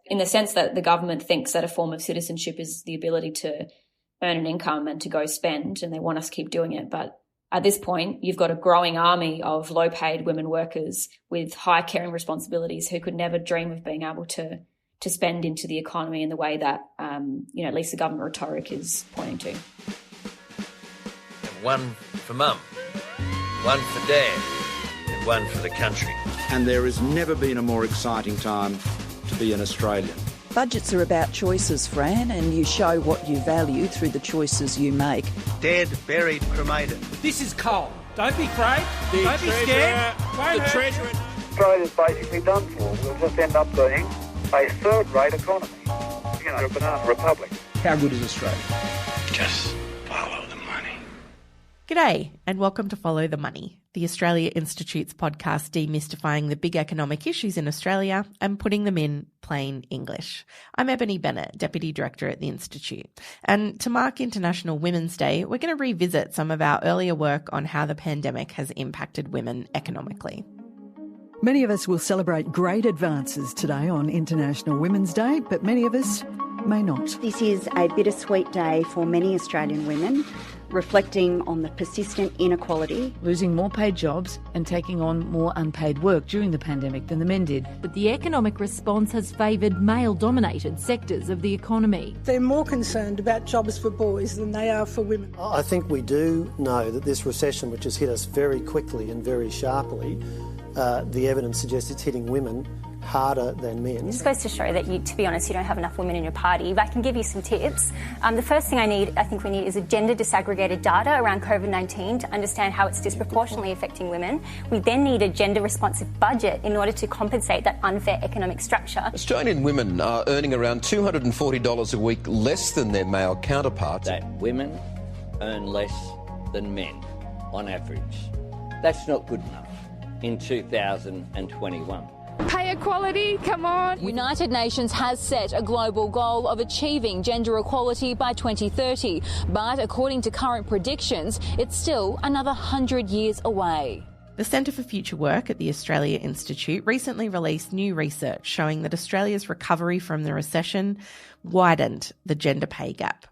in the sense that the government thinks that a form of citizenship is the ability to earn an income and to go spend, and they want us to keep doing it. But at this point, you've got a growing army of low-paid women workers with high caring responsibilities who could never dream of being able to spend into the economy in the way that, at least the government rhetoric is pointing to. One for mum, one for dad, and one for the country. And there has never been a more exciting time to be an Australian. Budgets are about choices, Fran, and you show what you value through the choices you make. Dead, buried, cremated. This is coal. Don't be afraid. Don't be scared. The Treasurer. Australia's basically done for. We'll just end up being a third-rate economy. A banana republic. How good is Australia? Just follow the money. G'day and welcome to Follow the Money, the Australia Institute's podcast demystifying the big economic issues in Australia and putting them in plain English. I'm Ebony Bennett, Deputy Director at the Institute. And to mark International Women's Day, we're going to revisit some of our earlier work on how the pandemic has impacted women economically. Many of us will celebrate great advances today on International Women's Day, but many of us may not. This is a bittersweet day for many Australian women, reflecting on the persistent inequality. Losing more paid jobs and taking on more unpaid work during the pandemic than the men did. But the economic response has favoured male-dominated sectors of the economy. They're more concerned about jobs for boys than they are for women. I think we do know that this recession, which has hit us very quickly and very sharply, the evidence suggests it's hitting women harder than men. It's supposed to show that, to be honest, you don't have enough women in your party. If I can give you some tips, the first thing I think we need is a gender disaggregated data around COVID-19 to understand how it's disproportionately affecting women. We then need a gender responsive budget in order to compensate that unfair economic structure. Australian women are earning around $240 a week less than their male counterparts. That women earn less than men on average. That's not good enough in 2021. Pay equality, come on. United Nations has set a global goal of achieving gender equality by 2030, but according to current predictions, it's still another 100 years away. The Centre for Future Work at the Australia Institute recently released new research showing that Australia's recovery from the recession widened the gender pay gap.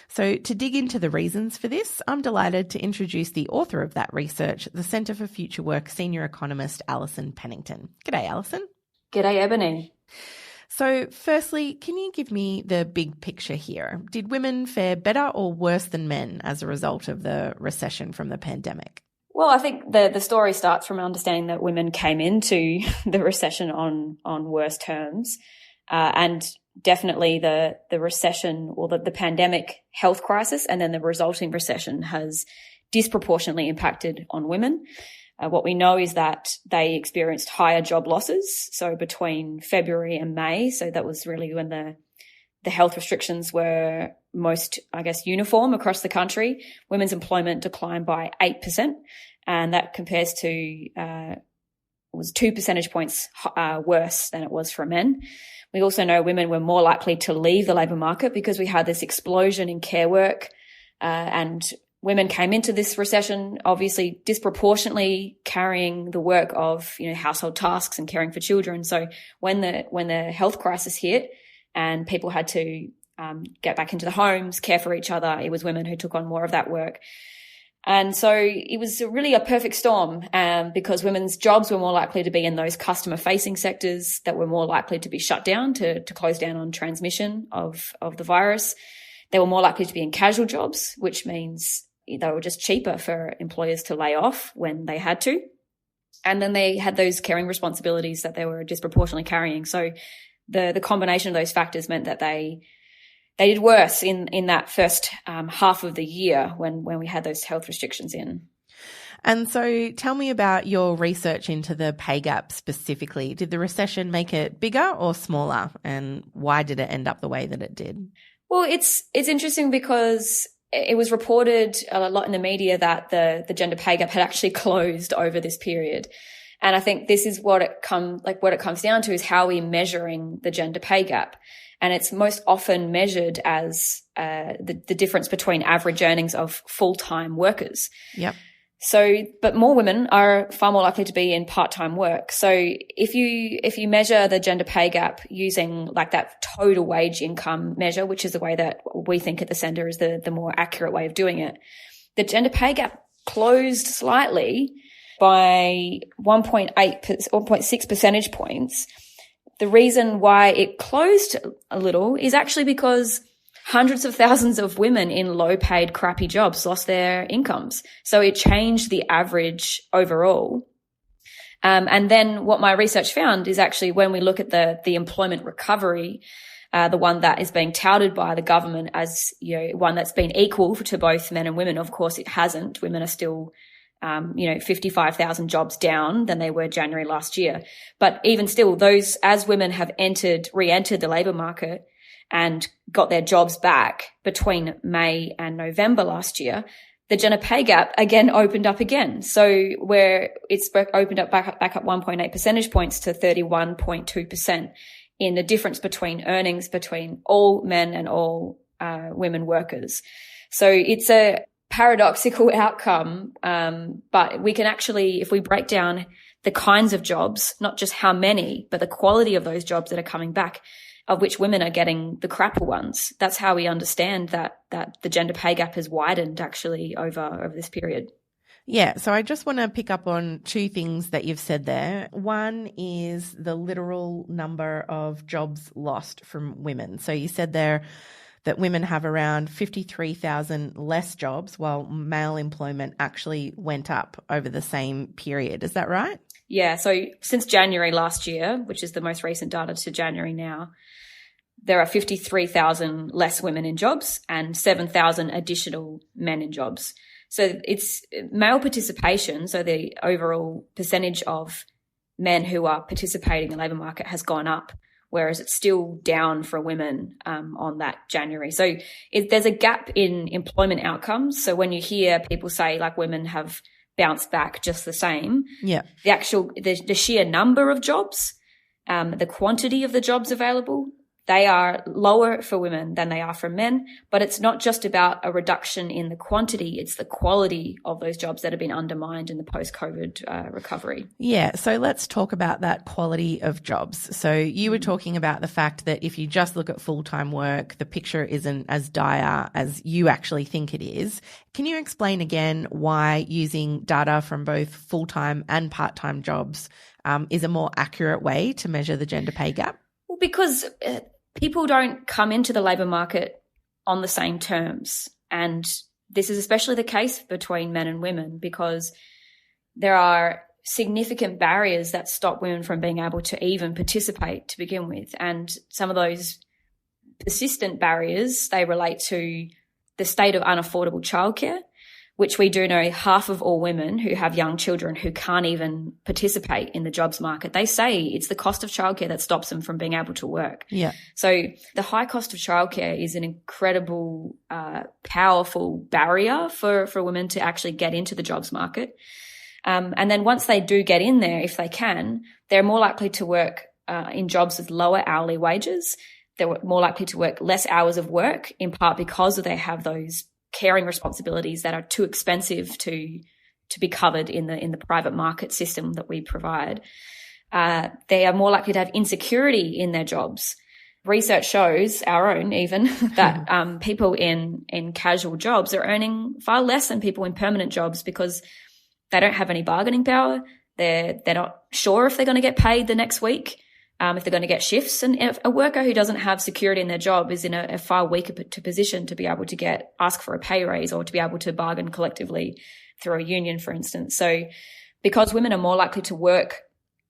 So to dig into the reasons for this, I'm delighted to introduce the author of that research, the Centre for Future Work senior economist Alison Pennington. G'day, Alison. G'day, Ebony. So firstly, can you give me the big picture here? Did women fare better or worse than men as a result of the recession from the pandemic? Well, I think the story starts from understanding that women came into the recession on worse terms, and definitely the recession or the pandemic health crisis and then the resulting recession has disproportionately impacted on women. What we know is that they experienced higher job losses. So between February and May, so that was really when the health restrictions were most, uniform across the country, women's employment declined by 8%. And that compares to, was 2 percentage points worse than it was for men. We also know women were more likely to leave the labour market because we had this explosion in care work, and women came into this recession obviously disproportionately carrying the work of household tasks and caring for children. So when the health crisis hit and people had to get back into the homes, care for each other, it was women who took on more of that work. And so it was really a perfect storm because women's jobs were more likely to be in those customer-facing sectors that were more likely to be shut down to close down on transmission of the virus. They were more likely to be in casual jobs, which means they were just cheaper for employers to lay off when they had to. And then they had those caring responsibilities that they were disproportionately carrying. So the combination of those factors meant that they did worse in that first half of the year when we had those health restrictions in. And so tell me about your research into the pay gap specifically. Did the recession make it bigger or smaller? And why did it end up the way that it did? Well, it's interesting because it was reported a lot in the media that the gender pay gap had actually closed over this period. And I think this is what it comes down to is how we're measuring the gender pay gap. And it's most often measured as the difference between average earnings of full-time workers. Yep. But more women are far more likely to be in part-time work. So if you measure the gender pay gap using like that total wage income measure, which is the way that we think at the centre is the more accurate way of doing it, the gender pay gap closed slightly by 1.6 percentage points. The reason why it closed a little is actually because hundreds of thousands of women in low-paid, crappy jobs lost their incomes. So it changed the average overall. And then what my research found is actually when we look at the employment recovery, the one that is being touted by the government as, one that's been equal to both men and women. Of course, it hasn't. Women are still 55,000 jobs down than they were January last year. But even still, those, as women have re-entered the labour market and got their jobs back between May and November last year, the gender pay gap again opened up again. So where it's opened up back up 1.8 percentage points to 31.2% in the difference between earnings between all men and all women workers. So it's a paradoxical outcome, but we can actually, if we break down the kinds of jobs, not just how many, but the quality of those jobs that are coming back, of which women are getting the crappier ones, that's how we understand that the gender pay gap has widened actually over this period. Yeah, so I just want to pick up on two things that you've said there. One is the literal number of jobs lost from women. So you said there that women have around 53,000 less jobs while male employment actually went up over the same period. Is that right? Yeah, so since January last year, which is the most recent data to January now, there are 53,000 less women in jobs and 7,000 additional men in jobs. So it's male participation, so the overall percentage of men who are participating in the labour market has gone up, whereas it's still down for women on that January. So there's a gap in employment outcomes. So when you hear people say like women have bounced back just the same, the sheer number of jobs, the quantity of the jobs available, they are lower for women than they are for men. But it's not just about a reduction in the quantity, it's the quality of those jobs that have been undermined in the post-COVID recovery. Yeah, so let's talk about that quality of jobs. So you were talking about the fact that if you just look at full-time work, the picture isn't as dire as you actually think it is. Can you explain again why using data from both full-time and part-time jobs is a more accurate way to measure the gender pay gap? Well, because people don't come into the labour market on the same terms. And this is especially the case between men and women because there are significant barriers that stop women from being able to even participate to begin with. And some of those persistent barriers, they relate to the state of unaffordable childcare, which we do know half of all women who have young children who can't even participate in the jobs market, they say it's the cost of childcare that stops them from being able to work. Yeah. So the high cost of childcare is an incredible, powerful barrier for women to actually get into the jobs market. And then once they do get in there, if they can, they're more likely to work in jobs with lower hourly wages. They're more likely to work less hours of work, in part because they have those caring responsibilities that are too expensive to be covered in the private market system that we provide. They are more likely to have insecurity in their jobs. Research shows, our own even, that people in casual jobs are earning far less than people in permanent jobs because they don't have any bargaining power. They're not sure if they're going to get paid the next week. If they're going to get shifts. And if a worker who doesn't have security in their job is in a far weaker position to be able to ask for a pay raise or to be able to bargain collectively through a union, for instance. So because women are more likely to work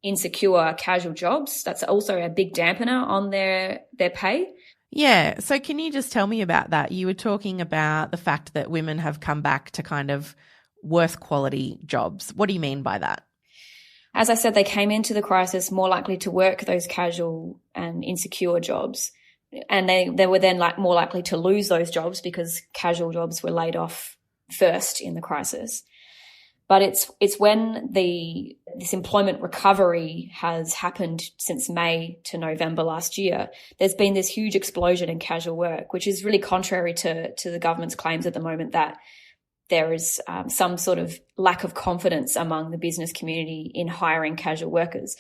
insecure casual jobs, that's also a big dampener on their pay. Yeah. So can you just tell me about that? You were talking about the fact that women have come back to kind of worse quality jobs. What do you mean by that? As I said, they came into the crisis more likely to work those casual and insecure jobs. And they were then more likely to lose those jobs because casual jobs were laid off first in the crisis. But it's when this employment recovery has happened since May to November last year, there's been this huge explosion in casual work, which is really contrary to the government's claims at the moment that there is some sort of lack of confidence among the business community in hiring casual workers.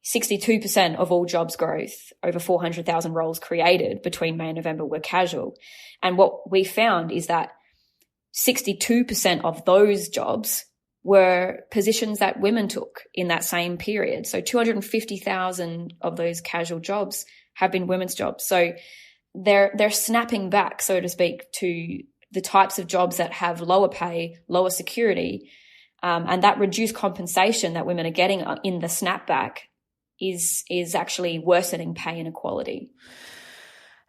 62% of all jobs growth, over 400,000 roles created between May and November were casual. And what we found is that 62% of those jobs were positions that women took in that same period. So 250,000 of those casual jobs have been women's jobs. So they're snapping back, so to speak, to the types of jobs that have lower pay, lower security, and that reduced compensation that women are getting in the snapback is actually worsening pay inequality.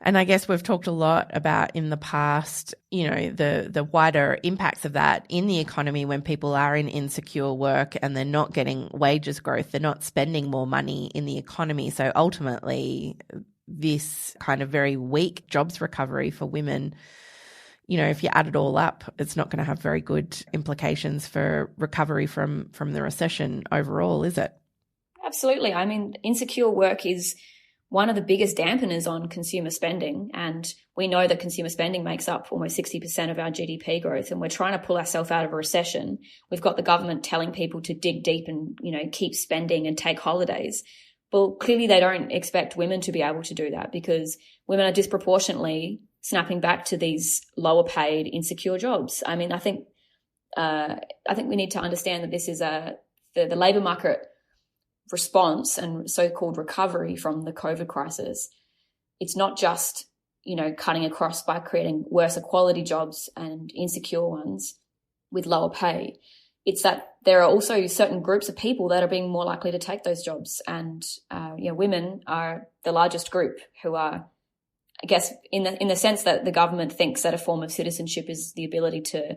And I guess we've talked a lot about in the past, you know, the wider impacts of that in the economy when people are in insecure work and they're not getting wages growth, they're not spending more money in the economy. So ultimately, this kind of very weak jobs recovery for women, you know, if you add it all up, it's not going to have very good implications for recovery from the recession overall, is it? Absolutely. I mean, insecure work is one of the biggest dampeners on consumer spending. And we know that consumer spending makes up almost 60% of our GDP growth. And we're trying to pull ourselves out of a recession. We've got the government telling people to dig deep and, you know, keep spending and take holidays. Well, clearly they don't expect women to be able to do that because women are disproportionately snapping back to these lower paid, insecure jobs. I mean, I think we need to understand that this is the labour market response and so-called recovery from the COVID crisis. It's not just, you know, cutting across by creating worse quality jobs and insecure ones with lower pay. It's that there are also certain groups of people that are being more likely to take those jobs. And, you know, women are the largest group who are, I guess, in the sense that the government thinks that a form of citizenship is the ability to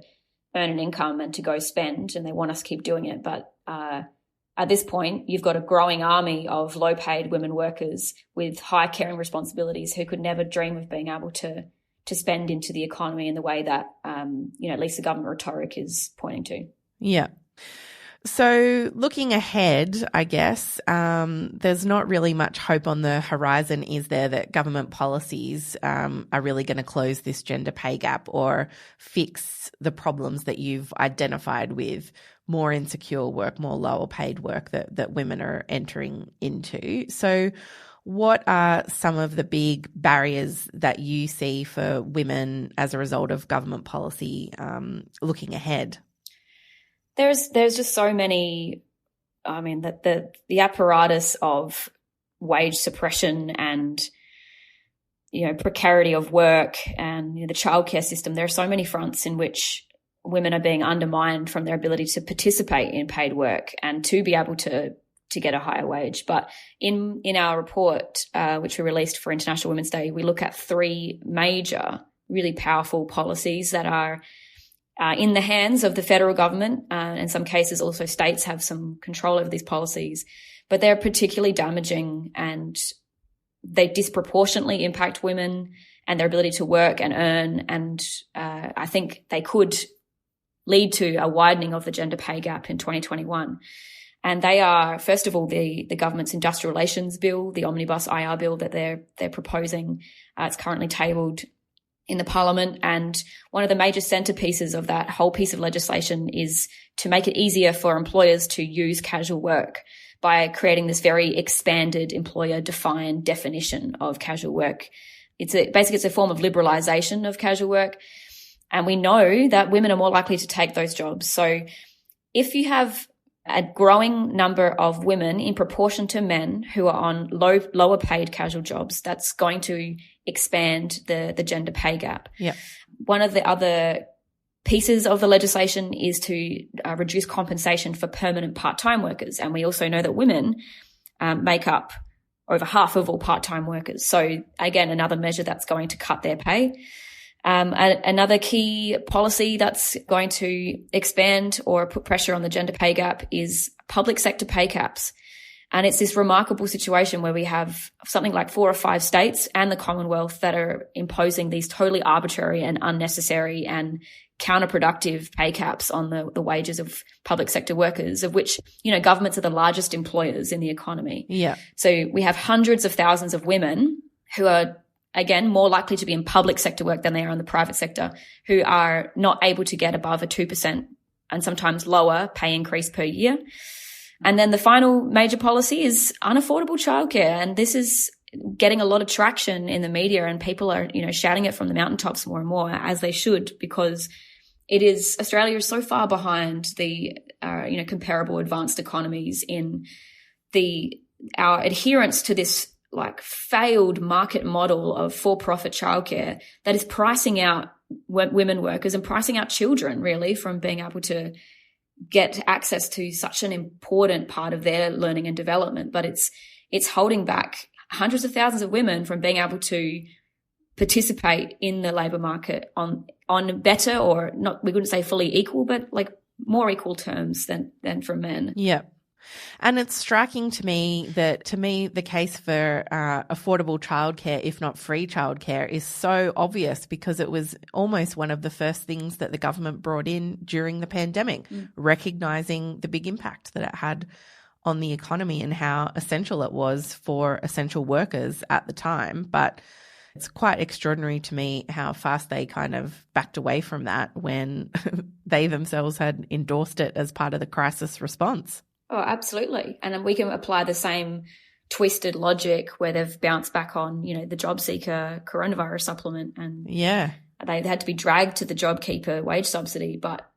earn an income and to go spend, and they want us to keep doing it. But, at this point, you've got a growing army of low-paid women workers with high caring responsibilities who could never dream of being able to spend into the economy in the way that, you know, at least the government rhetoric is pointing to. Yeah. So looking ahead, I guess, there's not really much hope on the horizon, is there, that government policies are really going to close this gender pay gap or fix the problems that you've identified with more insecure work, more lower paid work that women are entering into. So what are some of the big barriers that you see for women as a result of government policy looking ahead? There's just so many. I mean, the apparatus of wage suppression and, you know, precarity of work and, you know, the childcare system. There are so many fronts in which women are being undermined from their ability to participate in paid work and to be able to get a higher wage. But in our report, which we released for International Women's Day, we look at three major, really powerful policies that are in the hands of the federal government. In some cases, also states have some control over these policies, but they're particularly damaging and they disproportionately impact women and their ability to work and earn. And I think they could lead to a widening of the gender pay gap in 2021. And they are, first of all, the government's industrial relations bill, the omnibus IR bill that they're proposing. It's currently tabled in the parliament. And one of the major centerpieces of that whole piece of legislation is to make it easier for employers to use casual work by creating this very expanded employer-defined definition of casual work. It's a form of liberalisation of casual work. And we know that women are more likely to take those jobs. So if you have a growing number of women in proportion to men who are on lower paid casual jobs, that's going to expand the gender pay gap. Yeah. One of the other pieces of the legislation is to reduce compensation for permanent part-time workers. And we also know that women make up over half of all part-time workers. So again, another measure that's going to cut their pay. Another key policy that's going to expand or put pressure on the gender pay gap is public sector pay caps. And it's this remarkable situation where we have something like 4 or 5 states and the Commonwealth that are imposing these totally arbitrary and unnecessary and counterproductive pay caps on the wages of public sector workers, of which, you know, governments are the largest employers in the economy. Yeah. So we have hundreds of thousands of women who are again, more likely to be in public sector work than they are in the private sector, who are not able to get above a 2% and sometimes lower pay increase per year. And then the final major policy is unaffordable childcare. And this is getting a lot of traction in the media, and people are, shouting it from the mountaintops more and more, as they should, because Australia is so far behind the, comparable advanced economies in our adherence to this like failed market model of for-profit childcare that is pricing out women workers and pricing out children really from being able to get access to such an important part of their learning and development. But it's holding back hundreds of thousands of women from being able to participate in the labour market on better, or not, we wouldn't say fully equal, but like more equal terms than for men. Yeah. And it's striking to me that, the case for affordable childcare, if not free childcare, is so obvious because it was almost one of the first things that the government brought in during the pandemic, recognising the big impact that it had on the economy and how essential it was for essential workers at the time. But it's quite extraordinary to me how fast they kind of backed away from that when they themselves had endorsed it as part of the crisis response. Oh, absolutely. And then we can apply the same twisted logic where they've bounced back on, the job seeker coronavirus supplement, and they had to be dragged to the JobKeeper wage subsidy. But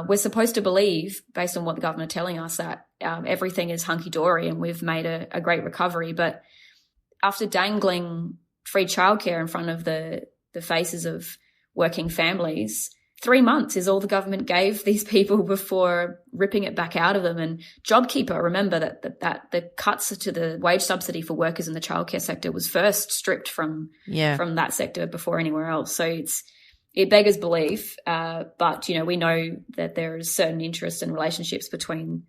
we're supposed to believe, based on what the government are telling us, that everything is hunky-dory and we've made a great recovery. But after dangling free childcare in front of the faces of working families, 3 months is all the government gave these people before ripping it back out of them. And JobKeeper, remember that the cuts to the wage subsidy for workers in the childcare sector was first stripped from that sector before anywhere else. So it beggars belief. But, we know that there is certain interest and relationships between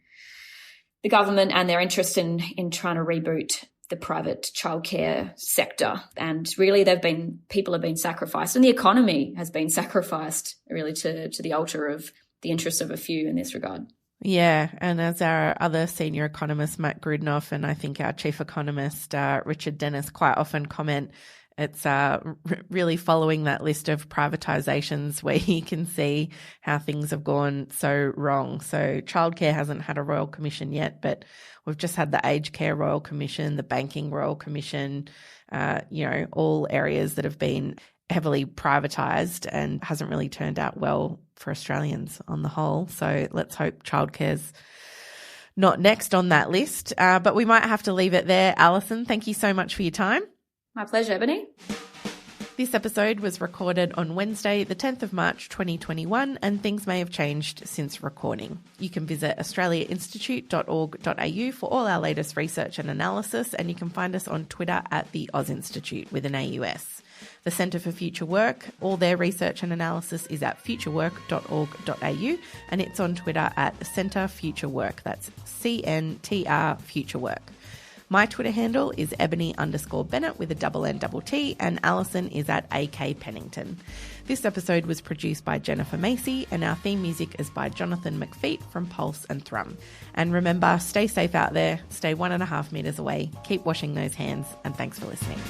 the government and their interest in trying to reboot the private childcare sector. And really people have been sacrificed, and the economy has been sacrificed really to the altar of the interests of a few in this regard. Yeah, and as our other senior economist, Matt Grudnoff, and I think our chief economist, Richard Dennis, quite often comment, it's really following that list of privatisations where you can see how things have gone so wrong. So childcare hasn't had a Royal Commission yet, but we've just had the Aged Care Royal Commission, the Banking Royal Commission, all areas that have been heavily privatised and hasn't really turned out well for Australians on the whole. So let's hope childcare's not next on that list. But we might have to leave it there. Alison, thank you so much for your time. My pleasure, Ebony. This episode was recorded on Wednesday, the 10th of March 2021, and things may have changed since recording. You can visit australiainstitute.org.au for all our latest research and analysis, and you can find us on Twitter at the Oz Institute with an AUS. The Centre for Future Work, all their research and analysis is at futurework.org.au, and it's on Twitter at Centre Future Work. That's CNTR Future Work. My Twitter handle is Ebony_Bennett with a N_T, and Alison is at AK Pennington. This episode was produced by Jennifer Macy, and our theme music is by Jonathan McFeet from Pulse and Thrum. And remember, stay safe out there, stay 1.5 metres away, keep washing those hands, and thanks for listening.